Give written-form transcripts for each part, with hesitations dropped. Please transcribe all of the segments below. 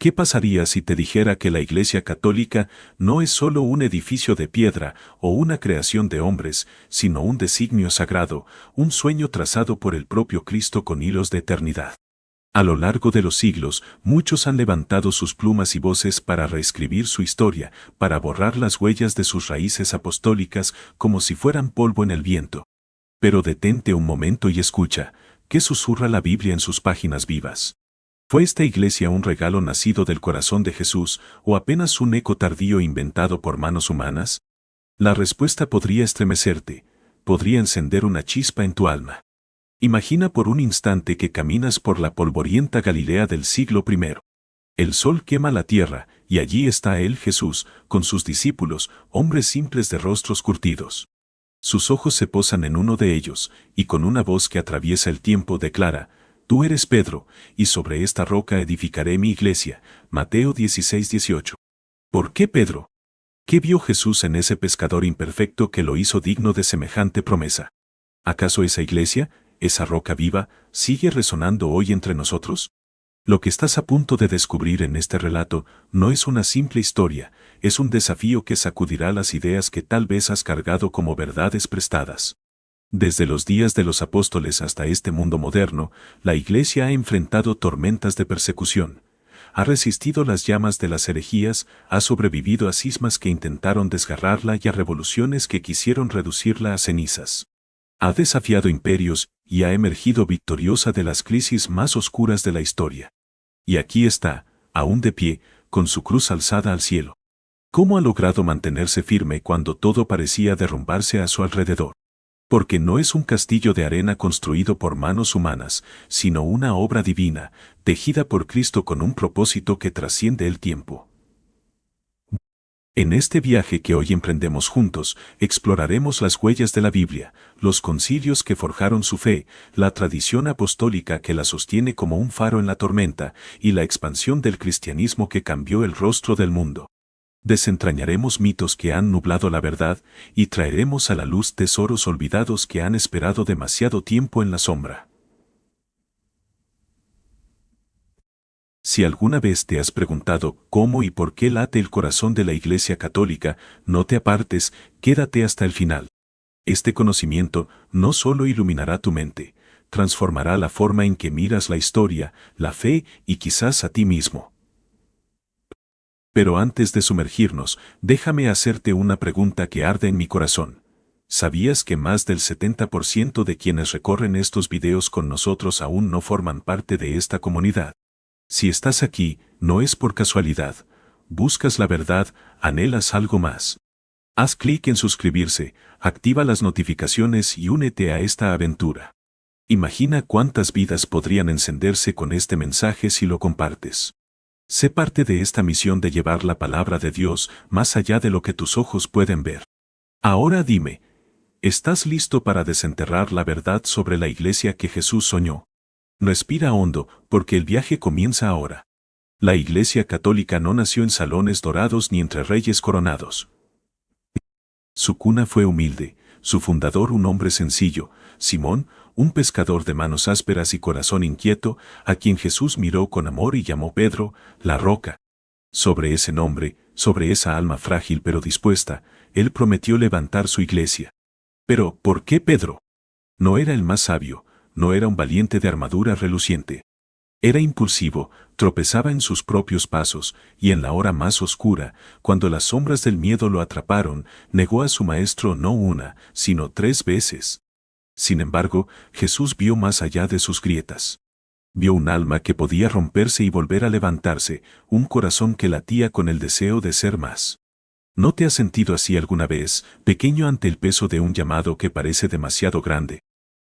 ¿Qué pasaría si te dijera que la Iglesia Católica no es solo un edificio de piedra o una creación de hombres, sino un designio sagrado, un sueño trazado por el propio Cristo con hilos de eternidad? A lo largo de los siglos, muchos han levantado sus plumas y voces para reescribir su historia, para borrar las huellas de sus raíces apostólicas como si fueran polvo en el viento. Pero detente un momento y escucha, ¿qué susurra la Biblia en sus páginas vivas? ¿Fue esta iglesia un regalo nacido del corazón de Jesús o apenas un eco tardío inventado por manos humanas? La respuesta podría estremecerte, podría encender una chispa en tu alma. Imagina por un instante que caminas por la polvorienta Galilea del siglo I. El sol quema la tierra, y allí está él, Jesús, con sus discípulos, hombres simples de rostros curtidos. Sus ojos se posan en uno de ellos, y con una voz que atraviesa el tiempo declara: Tú eres Pedro, y sobre esta roca edificaré mi iglesia. Mateo 16:18. ¿Por qué Pedro? ¿Qué vio Jesús en ese pescador imperfecto que lo hizo digno de semejante promesa? ¿Acaso esa iglesia, esa roca viva, sigue resonando hoy entre nosotros? Lo que estás a punto de descubrir en este relato no es una simple historia, es un desafío que sacudirá las ideas que tal vez has cargado como verdades prestadas. Desde los días de los apóstoles hasta este mundo moderno, la Iglesia ha enfrentado tormentas de persecución. Ha resistido las llamas de las herejías, ha sobrevivido a cismas que intentaron desgarrarla y a revoluciones que quisieron reducirla a cenizas. Ha desafiado imperios y ha emergido victoriosa de las crisis más oscuras de la historia. Y aquí está, aún de pie, con su cruz alzada al cielo. ¿Cómo ha logrado mantenerse firme cuando todo parecía derrumbarse a su alrededor? Porque no es un castillo de arena construido por manos humanas, sino una obra divina, tejida por Cristo con un propósito que trasciende el tiempo. En este viaje que hoy emprendemos juntos, exploraremos las huellas de la Biblia, los concilios que forjaron su fe, la tradición apostólica que la sostiene como un faro en la tormenta, y la expansión del cristianismo que cambió el rostro del mundo. Desentrañaremos mitos que han nublado la verdad y traeremos a la luz tesoros olvidados que han esperado demasiado tiempo en la sombra. Si alguna vez te has preguntado cómo y por qué late el corazón de la Iglesia Católica, no te apartes, quédate hasta el final. Este conocimiento no solo iluminará tu mente, transformará la forma en que miras la historia, la fe y quizás a ti mismo. Pero antes de sumergirnos, déjame hacerte una pregunta que arde en mi corazón. ¿Sabías que más del 70% de quienes recorren estos videos con nosotros aún no forman parte de esta comunidad? Si estás aquí, no es por casualidad. Buscas la verdad, anhelas algo más. Haz clic en suscribirse, activa las notificaciones y únete a esta aventura. Imagina cuántas vidas podrían encenderse con este mensaje si lo compartes. Sé parte de esta misión de llevar la palabra de Dios más allá de lo que tus ojos pueden ver. Ahora dime, ¿estás listo para desenterrar la verdad sobre la iglesia que Jesús soñó? Respira hondo, porque el viaje comienza ahora. La Iglesia Católica no nació en salones dorados ni entre reyes coronados. Su cuna fue humilde, su fundador un hombre sencillo, Simón, un pescador de manos ásperas y corazón inquieto, a quien Jesús miró con amor y llamó Pedro, la roca. Sobre ese nombre, sobre esa alma frágil pero dispuesta, él prometió levantar su iglesia. Pero, ¿por qué Pedro? No era el más sabio, no era un valiente de armadura reluciente. Era impulsivo, tropezaba en sus propios pasos, y en la hora más oscura, cuando las sombras del miedo lo atraparon, negó a su maestro no una, sino 3 veces. Sin embargo, Jesús vio más allá de sus grietas. Vio un alma que podía romperse y volver a levantarse, un corazón que latía con el deseo de ser más. ¿No te has sentido así alguna vez, pequeño ante el peso de un llamado que parece demasiado grande?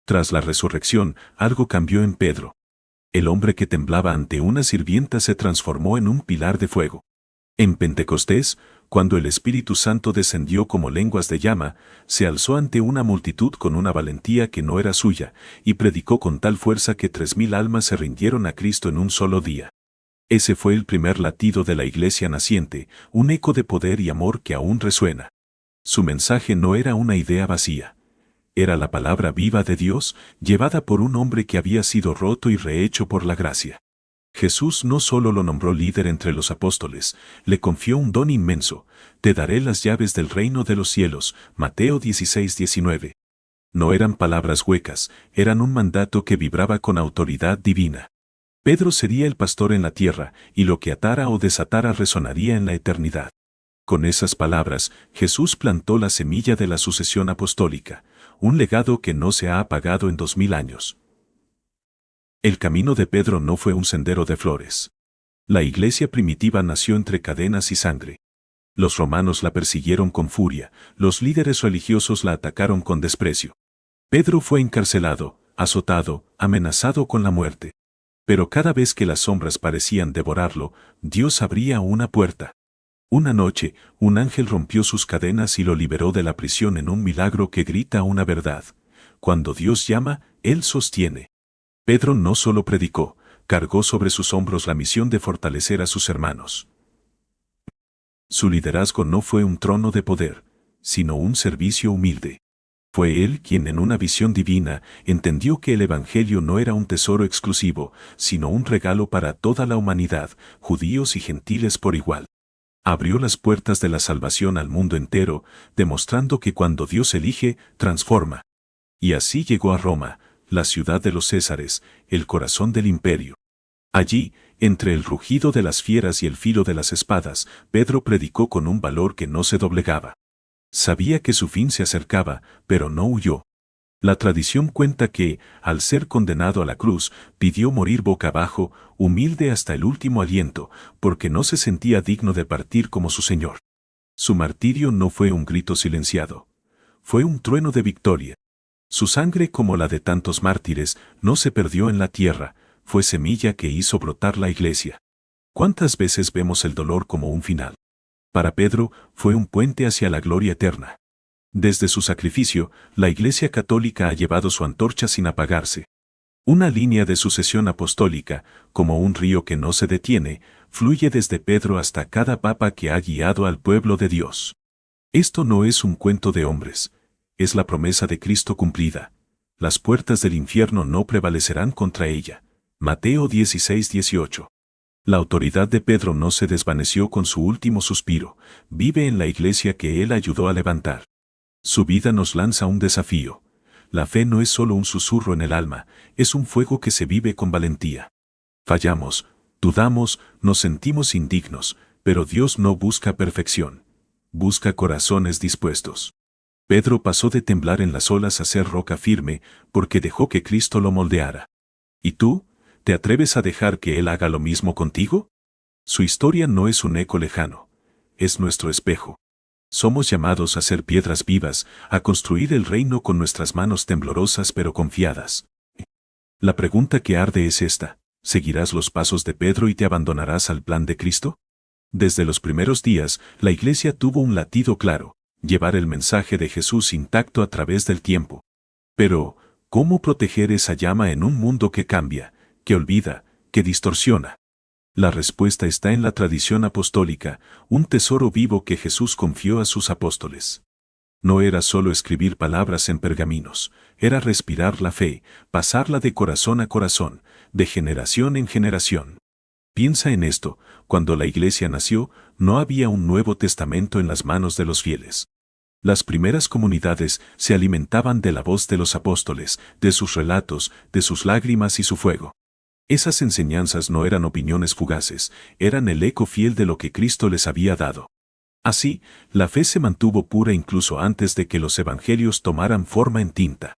Tras la resurrección, algo cambió en Pedro. El hombre que temblaba ante una sirvienta se transformó en un pilar de fuego. En Pentecostés, cuando el Espíritu Santo descendió como lenguas de llama, se alzó ante una multitud con una valentía que no era suya, y predicó con tal fuerza que 3000 almas se rindieron a Cristo en un solo día. Ese fue el primer latido de la iglesia naciente, un eco de poder y amor que aún resuena. Su mensaje no era una idea vacía. Era la palabra viva de Dios, llevada por un hombre que había sido roto y rehecho por la gracia. Jesús no solo lo nombró líder entre los apóstoles, le confió un don inmenso: te daré las llaves del reino de los cielos, Mateo 16:19. No eran palabras huecas, eran un mandato que vibraba con autoridad divina. Pedro sería el pastor en la tierra, y lo que atara o desatara resonaría en la eternidad. Con esas palabras, Jesús plantó la semilla de la sucesión apostólica, un legado que no se ha apagado en 2000 años. El camino de Pedro no fue un sendero de flores. La iglesia primitiva nació entre cadenas y sangre. Los romanos la persiguieron con furia, los líderes religiosos la atacaron con desprecio. Pedro fue encarcelado, azotado, amenazado con la muerte. Pero cada vez que las sombras parecían devorarlo, Dios abría una puerta. Una noche, un ángel rompió sus cadenas y lo liberó de la prisión en un milagro que grita una verdad: cuando Dios llama, Él sostiene. Pedro no solo predicó, cargó sobre sus hombros la misión de fortalecer a sus hermanos. Su liderazgo no fue un trono de poder, sino un servicio humilde. Fue él quien, en una visión divina, entendió que el Evangelio no era un tesoro exclusivo, sino un regalo para toda la humanidad, judíos y gentiles por igual. Abrió las puertas de la salvación al mundo entero, demostrando que cuando Dios elige, transforma. Y así llegó a Roma, la ciudad de los Césares, el corazón del imperio. Allí, entre el rugido de las fieras y el filo de las espadas, Pedro predicó con un valor que no se doblegaba. Sabía que su fin se acercaba, pero no huyó. La tradición cuenta que, al ser condenado a la cruz, pidió morir boca abajo, humilde hasta el último aliento, porque no se sentía digno de partir como su Señor. Su martirio no fue un grito silenciado. Fue un trueno de victoria. Su sangre, como la de tantos mártires, no se perdió en la tierra, fue semilla que hizo brotar la iglesia. ¿Cuántas veces vemos el dolor como un final? Para Pedro, fue un puente hacia la gloria eterna. Desde su sacrificio, la Iglesia Católica ha llevado su antorcha sin apagarse. Una línea de sucesión apostólica, como un río que no se detiene, fluye desde Pedro hasta cada papa que ha guiado al pueblo de Dios. Esto no es un cuento de hombres, es la promesa de Cristo cumplida. Las puertas del infierno no prevalecerán contra ella. Mateo 16:18. La autoridad de Pedro no se desvaneció con su último suspiro, vive en la iglesia que él ayudó a levantar. Su vida nos lanza un desafío. La fe no es solo un susurro en el alma, es un fuego que se vive con valentía. Fallamos, dudamos, nos sentimos indignos, pero Dios no busca perfección. Busca corazones dispuestos. Pedro pasó de temblar en las olas a ser roca firme, porque dejó que Cristo lo moldeara. ¿Y tú? ¿Te atreves a dejar que Él haga lo mismo contigo? Su historia no es un eco lejano, es nuestro espejo. Somos llamados a ser piedras vivas, a construir el reino con nuestras manos temblorosas pero confiadas. La pregunta que arde es esta: ¿seguirás los pasos de Pedro y te abandonarás al plan de Cristo? Desde los primeros días, la Iglesia tuvo un latido claro: llevar el mensaje de Jesús intacto a través del tiempo. Pero, ¿cómo proteger esa llama en un mundo que cambia, que olvida, que distorsiona? La respuesta está en la tradición apostólica, un tesoro vivo que Jesús confió a sus apóstoles. No era solo escribir palabras en pergaminos, era respirar la fe, pasarla de corazón a corazón, de generación en generación. Piensa en esto: cuando la Iglesia nació, no había un Nuevo Testamento en las manos de los fieles. Las primeras comunidades se alimentaban de la voz de los apóstoles, de sus relatos, de sus lágrimas y su fuego. Esas enseñanzas no eran opiniones fugaces, eran el eco fiel de lo que Cristo les había dado. Así, la fe se mantuvo pura incluso antes de que los evangelios tomaran forma en tinta.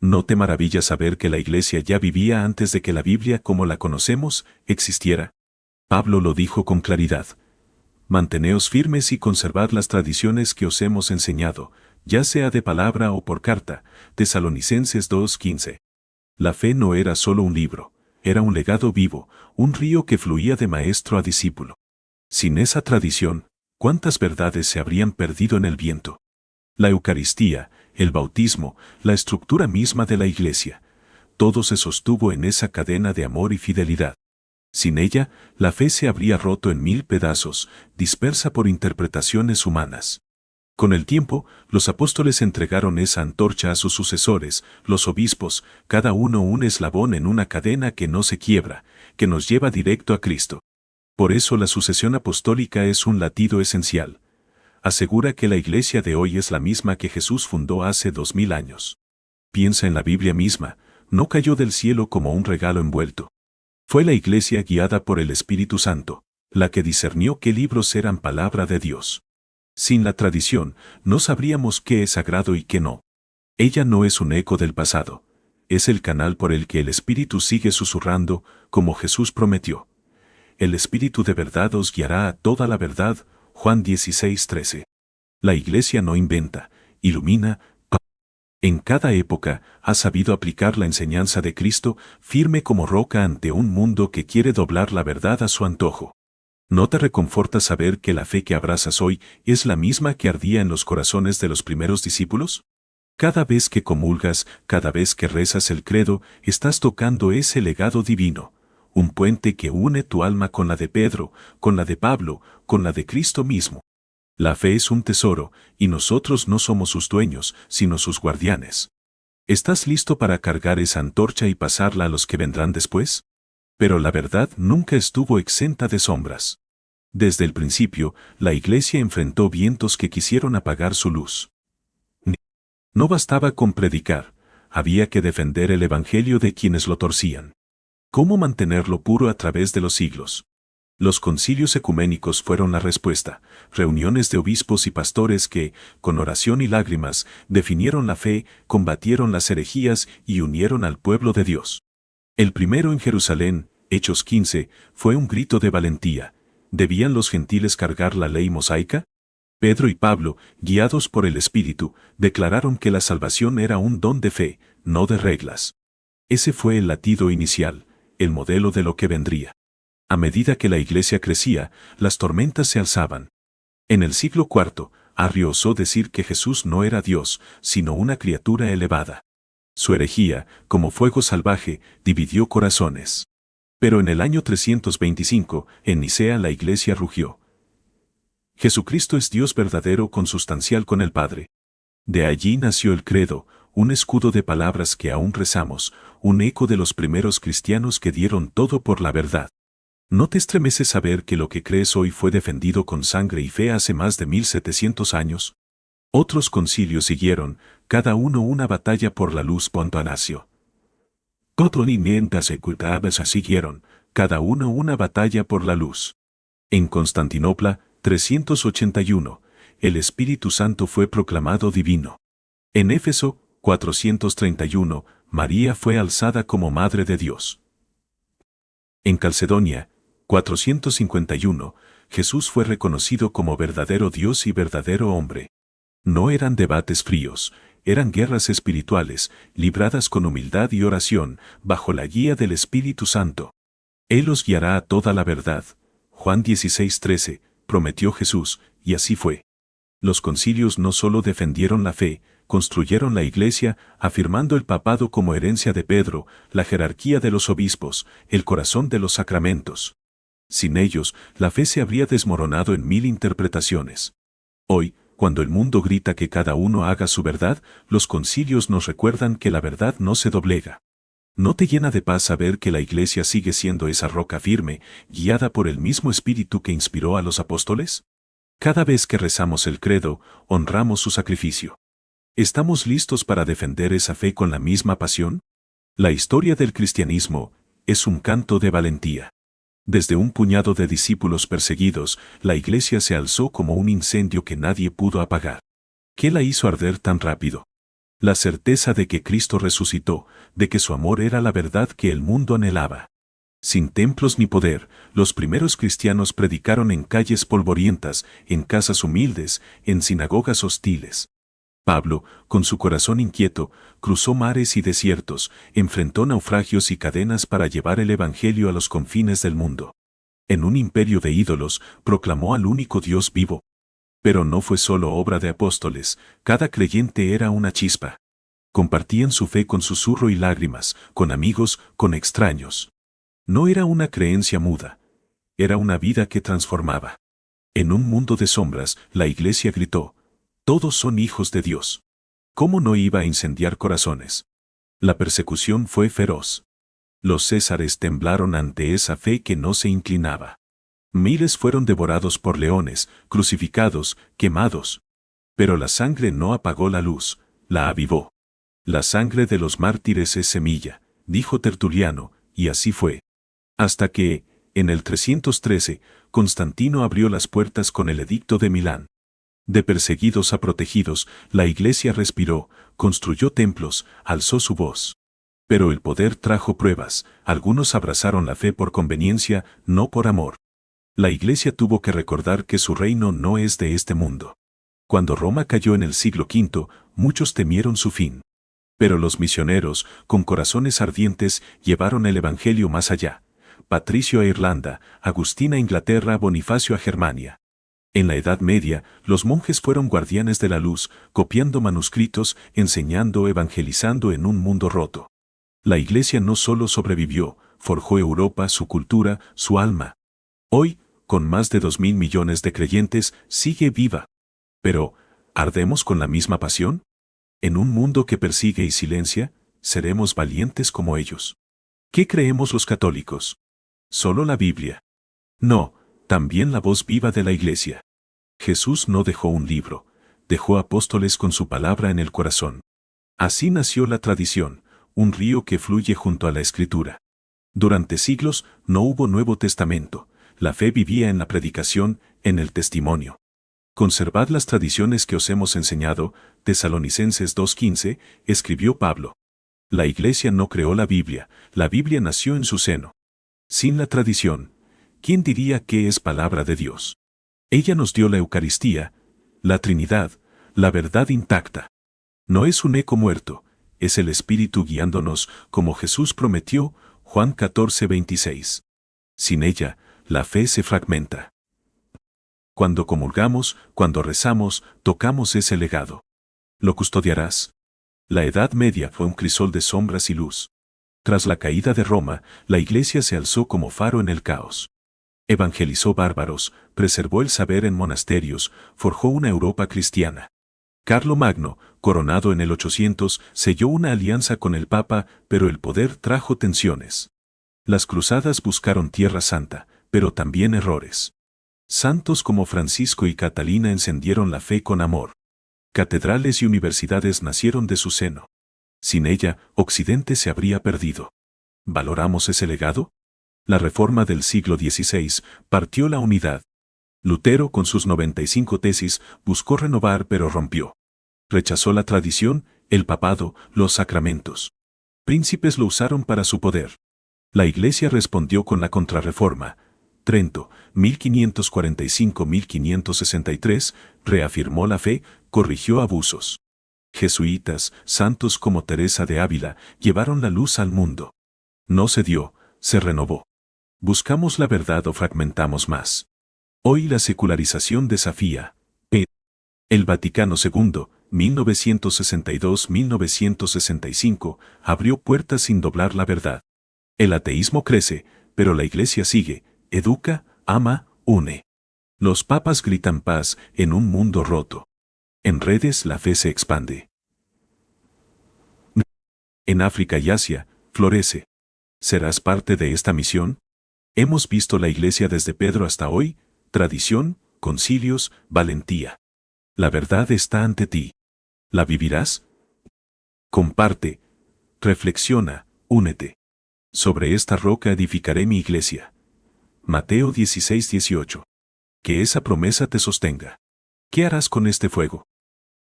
¿No te maravilla saber que la Iglesia ya vivía antes de que la Biblia como la conocemos existiera? Pablo lo dijo con claridad: manteneos firmes y conservad las tradiciones que os hemos enseñado, ya sea de palabra o por carta. Tesalonicenses 2:15. La fe no era solo un libro, era un legado vivo, un río que fluía de maestro a discípulo. Sin esa tradición, ¿cuántas verdades se habrían perdido en el viento? La Eucaristía, el bautismo, la estructura misma de la Iglesia, todo se sostuvo en esa cadena de amor y fidelidad. Sin ella, la fe se habría roto en 1000 pedazos, dispersa por interpretaciones humanas. Con el tiempo, los apóstoles entregaron esa antorcha a sus sucesores, los obispos, cada uno un eslabón en una cadena que no se quiebra, que nos lleva directo a Cristo. Por eso la sucesión apostólica es un latido esencial. Asegura que la iglesia de hoy es la misma que Jesús fundó hace 2000 años. Piensa en la Biblia misma, no cayó del cielo como un regalo envuelto. Fue la iglesia guiada por el Espíritu Santo, la que discernió qué libros eran palabra de Dios. Sin la tradición, no sabríamos qué es sagrado y qué no. Ella no es un eco del pasado. Es el canal por el que el Espíritu sigue susurrando, como Jesús prometió. El Espíritu de verdad os guiará a toda la verdad, Juan 16:13. La iglesia no inventa, ilumina. En cada época ha sabido aplicar la enseñanza de Cristo, firme como roca ante un mundo que quiere doblar la verdad a su antojo. ¿No te reconforta saber que la fe que abrazas hoy es la misma que ardía en los corazones de los primeros discípulos? Cada vez que comulgas, cada vez que rezas el credo, estás tocando ese legado divino, un puente que une tu alma con la de Pedro, con la de Pablo, con la de Cristo mismo. La fe es un tesoro, y nosotros no somos sus dueños, sino sus guardianes. ¿Estás listo para cargar esa antorcha y pasarla a los que vendrán después? Pero la verdad nunca estuvo exenta de sombras. Desde el principio, la iglesia enfrentó vientos que quisieron apagar su luz. No bastaba con predicar, había que defender el evangelio de quienes lo torcían. ¿Cómo mantenerlo puro a través de los siglos? Los concilios ecuménicos fueron la respuesta, reuniones de obispos y pastores que, con oración y lágrimas, definieron la fe, combatieron las herejías y unieron al pueblo de Dios. El primero en Jerusalén, Hechos 15, fue un grito de valentía. ¿Debían los gentiles cargar la ley mosaica? Pedro y Pablo, guiados por el Espíritu, declararon que la salvación era un don de fe, no de reglas. Ese fue el latido inicial, el modelo de lo que vendría. A medida que la iglesia crecía, las tormentas se alzaban. En el siglo IV, Arrio osó decir que Jesús no era Dios, sino una criatura elevada. Su herejía, como fuego salvaje, dividió corazones. Pero en el año 325, en Nicea la iglesia rugió. Jesucristo es Dios verdadero consustancial con el Padre. De allí nació el credo, un escudo de palabras que aún rezamos, un eco de los primeros cristianos que dieron todo por la verdad. ¿No te estremece saber que lo que crees hoy fue defendido con sangre y fe hace más de 1700 años? Otros concilios siguieron, cada uno una batalla por la luz. Anasio. Otros mientras seculares siguieron, cada uno una batalla por la luz. En Constantinopla, 381, el Espíritu Santo fue proclamado divino. En Éfeso, 431, María fue alzada como Madre de Dios. En Calcedonia, 451, Jesús fue reconocido como verdadero Dios y verdadero hombre. No eran debates fríos, eran guerras espirituales, libradas con humildad y oración, bajo la guía del Espíritu Santo. Él os guiará a toda la verdad. Juan 16:13, prometió Jesús, y así fue. Los concilios no solo defendieron la fe, construyeron la iglesia, afirmando el papado como herencia de Pedro, la jerarquía de los obispos, el corazón de los sacramentos. Sin ellos, la fe se habría desmoronado en 1000 interpretaciones. Hoy, cuando el mundo grita que cada uno haga su verdad, los concilios nos recuerdan que la verdad no se doblega. ¿No te llena de paz saber que la iglesia sigue siendo esa roca firme, guiada por el mismo Espíritu que inspiró a los apóstoles? Cada vez que rezamos el credo, honramos su sacrificio. ¿Estamos listos para defender esa fe con la misma pasión? La historia del cristianismo es un canto de valentía. Desde un puñado de discípulos perseguidos, la iglesia se alzó como un incendio que nadie pudo apagar. ¿Qué la hizo arder tan rápido? La certeza de que Cristo resucitó, de que su amor era la verdad que el mundo anhelaba. Sin templos ni poder, los primeros cristianos predicaron en calles polvorientas, en casas humildes, en sinagogas hostiles. Pablo, con su corazón inquieto, cruzó mares y desiertos, enfrentó naufragios y cadenas para llevar el Evangelio a los confines del mundo. En un imperio de ídolos, proclamó al único Dios vivo. Pero no fue solo obra de apóstoles, cada creyente era una chispa. Compartían su fe con susurro y lágrimas, con amigos, con extraños. No era una creencia muda, era una vida que transformaba. En un mundo de sombras, la iglesia gritó: todos son hijos de Dios. ¿Cómo no iba a incendiar corazones? La persecución fue feroz. Los césares temblaron ante esa fe que no se inclinaba. Miles fueron devorados por leones, crucificados, quemados. Pero la sangre no apagó la luz, la avivó. La sangre de los mártires es semilla, dijo Tertuliano, y así fue. Hasta que, en el 313, Constantino abrió las puertas con el Edicto de Milán. De perseguidos a protegidos, la Iglesia respiró, construyó templos, alzó su voz. Pero el poder trajo pruebas, algunos abrazaron la fe por conveniencia, no por amor. La Iglesia tuvo que recordar que su reino no es de este mundo. Cuando Roma cayó en el siglo V, muchos temieron su fin. Pero los misioneros, con corazones ardientes, llevaron el Evangelio más allá. Patricio a Irlanda, Agustín a Inglaterra, Bonifacio a Germania. En la Edad Media, los monjes fueron guardianes de la luz, copiando manuscritos, enseñando, evangelizando en un mundo roto. La Iglesia no solo sobrevivió, forjó Europa, su cultura, su alma. Hoy, con más de 2.000 millones de creyentes, sigue viva. Pero, ¿ardemos con la misma pasión? En un mundo que persigue y silencia, ¿seremos valientes como ellos? ¿Qué creemos los católicos? ¿Solo la Biblia? No, también la voz viva de la Iglesia. Jesús no dejó un libro, dejó apóstoles con su palabra en el corazón. Así nació la tradición, un río que fluye junto a la Escritura. Durante siglos no hubo Nuevo Testamento, la fe vivía en la predicación, en el testimonio. Conservad las tradiciones que os hemos enseñado, Tesalonicenses 2:15, escribió Pablo. La Iglesia no creó la Biblia nació en su seno. Sin la tradición, ¿quién diría que es palabra de Dios? Ella nos dio la Eucaristía, la Trinidad, la verdad intacta. No es un eco muerto, es el Espíritu guiándonos, como Jesús prometió, Juan 14:26. Sin ella, la fe se fragmenta. Cuando comulgamos, cuando rezamos, tocamos ese legado. ¿Lo custodiarás? La Edad Media fue un crisol de sombras y luz. Tras la caída de Roma, la Iglesia se alzó como faro en el caos. Evangelizó bárbaros, preservó el saber en monasterios, forjó una Europa cristiana. Carlomagno, coronado en el 800, selló una alianza con el Papa, pero el poder trajo tensiones. Las cruzadas buscaron Tierra Santa, pero también errores. Santos como Francisco y Catalina encendieron la fe con amor. Catedrales y universidades nacieron de su seno. Sin ella, Occidente se habría perdido. ¿Valoramos ese legado? La Reforma del siglo XVI partió la unidad. Lutero, con sus 95 tesis, buscó renovar pero rompió. Rechazó la tradición, el papado, los sacramentos. Príncipes lo usaron para su poder. La Iglesia respondió con la Contrarreforma. Trento, 1545-1563, reafirmó la fe, corrigió abusos. Jesuitas, santos como Teresa de Ávila, llevaron la luz al mundo. No se dio, se renovó. ¿Buscamos la verdad o fragmentamos más? Hoy la secularización desafía. El Vaticano II, 1962-1965, abrió puertas sin doblar la verdad. El ateísmo crece, pero la Iglesia sigue, educa, ama, une. Los papas gritan paz en un mundo roto. En redes la fe se expande. En África y Asia, florece. ¿Serás parte de esta misión? Hemos visto la Iglesia desde Pedro hasta hoy, tradición, concilios, valentía. La verdad está ante ti. ¿La vivirás? Comparte, reflexiona, únete. Sobre esta roca edificaré mi iglesia. Mateo 16:18. Que esa promesa te sostenga. ¿Qué harás con este fuego?